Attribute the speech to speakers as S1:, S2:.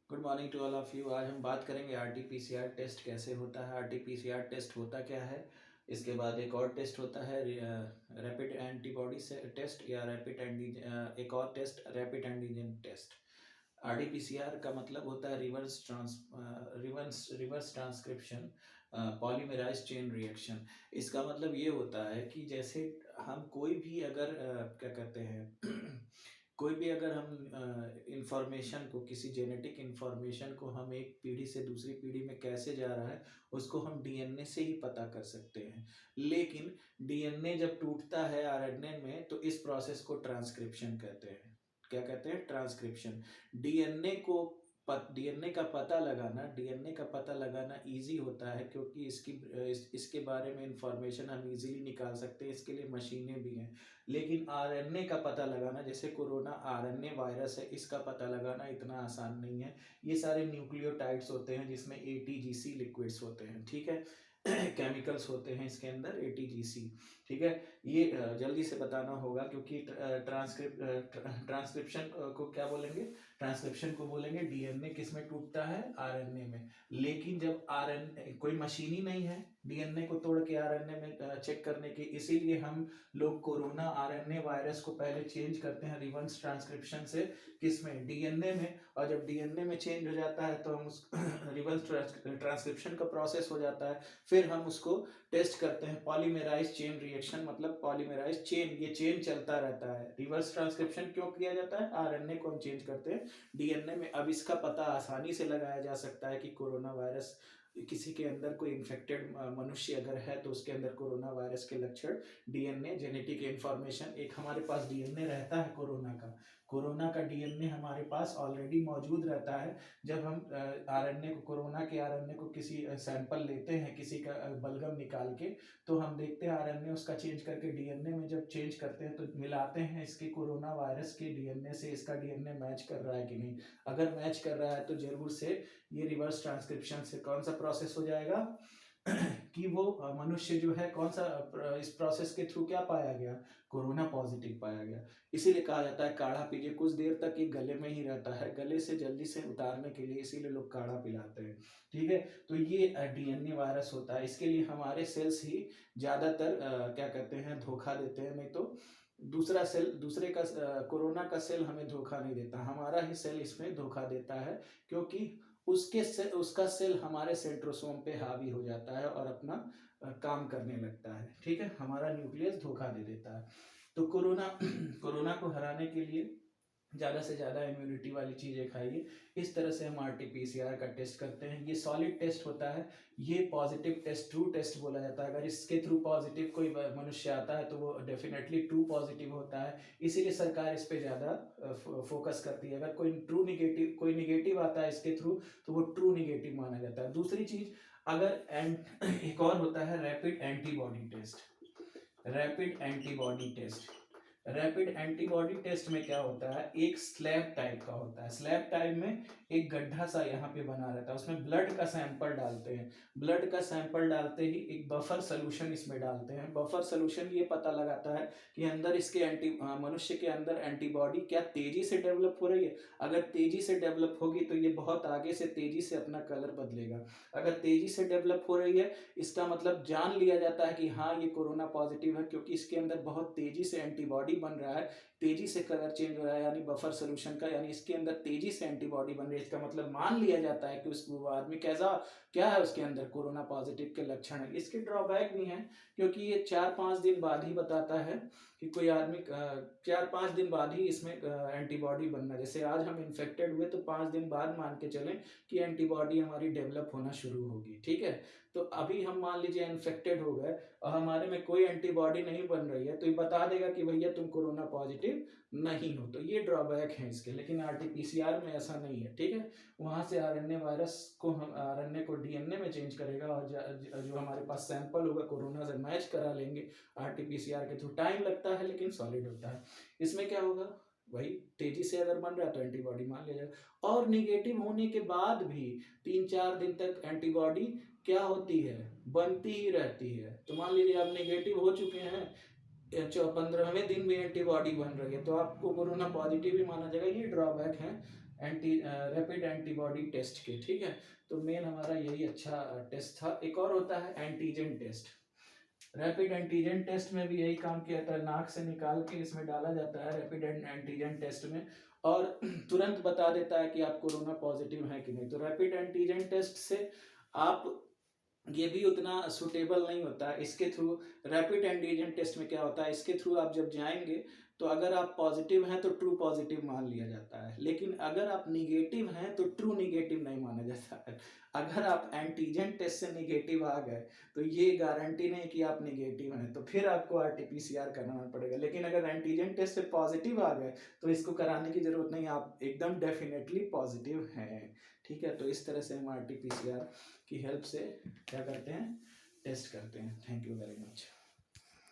S1: Good morning to all of you. आज हम बात करेंगे आरटीपीसीआर टेस्ट कैसे होता है, आरटीपीसीआर टेस्ट होता क्या है। इसके बाद एक और टेस्ट होता है रैपिड एंटीबॉडी से टेस्ट या रैपिड एंटीजन, एक और test rapid antigen test. RTPCR का मतलब होता है reverse transcription polymerase chain reaction. इसका मतलब ये होता है कि जैसे हम कोई भी अगर क्या कहते हैं कोई भी अगर हम इंफॉर्मेशन को, किसी जेनेटिक इंफॉर्मेशन को हम एक पीढ़ी से दूसरी पीढ़ी में कैसे जा रहा है उसको हम डीएनए से ही पता कर सकते हैं। लेकिन डीएनए जब टूटता है आरएनए में तो इस प्रोसेस को ट्रांसक्रिप्शन कहते हैं। क्या कहते हैं? ट्रांसक्रिप्शन। डीएनए का पता लगाना इजी होता है क्योंकि इसके बारे में इंफॉर्मेशन हम इजीली निकाल सकते हैं, इसके लिए मशीनें भी हैं। लेकिन आरएनए का पता लगाना, जैसे कोरोना आरएनए वायरस है, इसका पता लगाना इतना आसान नहीं है। ये सारे न्यूक्लियोटाइड्स होते हैं जिसमें एटीजीसी लिक्विड्स होते हैं, ठीक है। केमिकल्स होते हैं इसके अंदर एटीजीसी, ठीक है। ये जल्दी से बताना होगा क्योंकि ट्रांसक्रिप्शन को क्या बोलेंगे? ट्रांसक्रिप्शन को बोलेंगे डीएनए किस में टूटता है? आरएनए में। लेकिन जब आरएनए, कोई मशीन ही नहीं है डीएनए को तोड़ के आरएनए में चेक करने की, इसीलिए हम लोग कोरोना आरएनए वायरस को पहले चेंज करते हैं रिवर्स ट्रांसक्रिप्शन से, किसमें? डीएनए में। और जब डीएनए में चेंज हो जाता है तो हम उस रिवर्स ट्रांसक्रिप्शन का प्रोसेस हो जाता है। फिर हम उसको टेस्ट करते हैं पॉलीमेराइज चेन रिएक्शन, मतलब पॉलीमेराइज चेन, ये चेन चलता रहता है। रिवर्स ट्रांसक्रिप्शन क्यों किया जाता है? आरएनए को हम चेंज करते हैं डीएनए में। अब इसका पता आसानी से लगाया जा सकता है कि कोरोना वायरस, किसी के अंदर कोई इन्फेक्टेड मनुष्य अगर है तो उसके अंदर कोरोना वायरस के लक्षण, डीएनए जेनेटिक इंफॉर्मेशन, एक हमारे पास डीएनए रहता है कोरोना का डीएनए हमारे पास ऑलरेडी मौजूद रहता है। जब हम आरएनए को, कोरोना के आरएनए को किसी सैंपल लेते हैं, किसी का बलगम निकाल के, तो हम देखते हैं आरएनए उसका चेंज करके डीएनए में जब चेंज करते हैं तो मिलाते हैं इसके कोरोना वायरस के डीएनए से, इसका डीएनए मैच कर रहा है कि नहीं। अगर मैच कर रहा है तो जरूर से ये रिवर्स ट्रांसक्रिप्शन से कौन सा प्रोसेस हो जाएगा कि वो मनुष्य जो है, कौन सा इस प्रोसेस के थ्रू क्या पाया गया? कोरोना पॉजिटिव पाया गया। इसीलिए कहा जाता है काढ़ा पीजिए, कुछ देर तक ये गले में ही रहता है, गले से जल्दी से उतारने के लिए इसीलिए लोग काढ़ा पिलाते हैं, ठीक है। तो ये डीएनए वायरस होता है, इसके लिए हमारे सेल्स ही ज्यादातर क्या कहते हैं, धोखा देते हैं। नहीं तो दूसरा सेल, दूसरे का कोरोना का सेल हमें धोखा नहीं देता, हमारा ही सेल इसमें धोखा देता है, क्योंकि उसका सेल हमारे सेंट्रोसोम पे हावी हो जाता है और अपना काम करने लगता है, ठीक है। हमारा न्यूक्लियस धोखा दे देता है। तो कोरोना कोरोना को हराने के लिए ज़्यादा से ज़्यादा इम्यूनिटी वाली चीज़ें खाइए। इस तरह से हम आरटीपीसीआर का टेस्ट करते हैं। ये सॉलिड टेस्ट होता है, ये पॉजिटिव टेस्ट, ट्रू टेस्ट बोला जाता है। अगर इसके थ्रू पॉजिटिव कोई मनुष्य आता है तो वो डेफिनेटली ट्रू पॉजिटिव होता है, इसीलिए सरकार इस पे ज़्यादा फोकस करती है। अगर कोई निगेटिव आता है इसके थ्रू तो वो ट्रू निगेटिव माना जाता है। दूसरी चीज़, एक और होता है rapid antibody test. Rapid antibody test में क्या होता है, एक स्लैब टाइप का होता है। स्लैब टाइप में एक गड्ढा सा यहाँ पे बना रहता है, उसमें ब्लड का सैंपल डालते हैं। ब्लड का सैंपल डालते ही एक बफर सोल्यूशन इसमें डालते हैं। बफर सोल्यूशन ये पता लगाता है कि अंदर इसके मनुष्य के अंदर एंटीबॉडी क्या तेजी से डेवलप हो रही है। अगर तेजी से डेवलप होगी तो ये बहुत आगे से तेजी से अपना कलर बदलेगा। अगर तेजी से डेवलप हो रही है, इसका मतलब जान लिया जाता है कि हाँ ये कोरोना पॉजिटिव है, क्योंकि इसके अंदर बहुत तेजी से एंटीबॉडी बन रहा है, तेजी से कलर चेंज हो रहा है, यानी बफर सोल्यूशन का, यानी इसके अंदर तेजी से एंटीबॉडी बन रही है। इसका मतलब मान लिया जाता है कि उस आदमी कैसा, क्या है उसके अंदर, कोरोना पॉजिटिव के लक्षण है। इसके ड्रॉबैक भी हैं, क्योंकि ये 4-5 दिन बाद ही बताता है कि कोई आदमी 4-5 दिन बाद ही इसमें एंटीबॉडी बनना। जैसे आज हम इन्फेक्टेड हुए तो 5 दिन बाद मान के चलें कि एंटीबॉडी हमारी डेवलप होना शुरू होगी, ठीक है। तो अभी हम मान लीजिए इन्फेक्टेड हो गए और हमारे में कोई एंटीबॉडी नहीं बन रही है, तो ये बता देगा कि भैया तुम कोरोना पॉजिटिव नहीं हो। तो ये ड्रॉबैक है इसके। लेकिन आरटीपीसीआर में ऐसा नहीं है, ठीक है। वहां से आरएनए वायरस को, हम आरएनए को डीएनए में चेंज करेगा और जो हमारे पास सैंपल होगा कोरोना से मैच करा लेंगे आरटीपीसीआर के थ्रू। टाइम लगता है लेकिन सॉलिड होता है। इसमें क्या होगा, वही तेजी से अगर बन रहा है तो एंटीबॉडी मान लिया जाएगा। और निगेटिव होने के बाद भी 3-4 दिन तक एंटीबॉडी क्या होती है, बनती ही रहती है। तो मान लीजिए आप नेगेटिव हो चुके हैं, 15वें दिन भी एंटीबॉडी बन रही है, तो आपको कोरोना पॉजिटिव ही माना जाएगा। ये ड्रॉबैक है रैपिड एंटीबॉडी टेस्ट के, ठीक है। तो मेन हमारा यही अच्छा टेस्ट था। एक और होता है antigen test. Rapid antigen test में भी यही काम किया जाता है, नाक से निकाल के इसमें डाला जाता है रैपिड एंटीजन टेस्ट में, और तुरंत बता देता है कि आप कोरोना पॉजिटिव हैं कि नहीं। तो रैपिड एंटीजन टेस्ट से आप, ये भी उतना सुटेबल नहीं होता है। इसके थ्रू, रैपिड एंटीजन टेस्ट में क्या होता है, इसके थ्रू आप जब जाएंगे तो अगर आप पॉजिटिव हैं तो ट्रू पॉजिटिव मान लिया जाता है, लेकिन अगर आप निगेटिव हैं तो ट्रू निगेटिव नहीं माना जाता है। अगर आप एंटीजन टेस्ट से निगेटिव आ गए तो ये गारंटी नहीं कि आप निगेटिव हैं, तो फिर आपको आरटीपीसीआर कराना पड़ेगा। लेकिन अगर एंटीजन टेस्ट से पॉजिटिव आ गए तो इसको कराने की जरूरत नहीं, आप एकदम डेफिनेटली पॉजिटिव हैं, ठीक है। तो इस तरह से हम आरटीपीसीआर की हेल्प से क्या करते हैं, टेस्ट करते हैं। Thank you very much.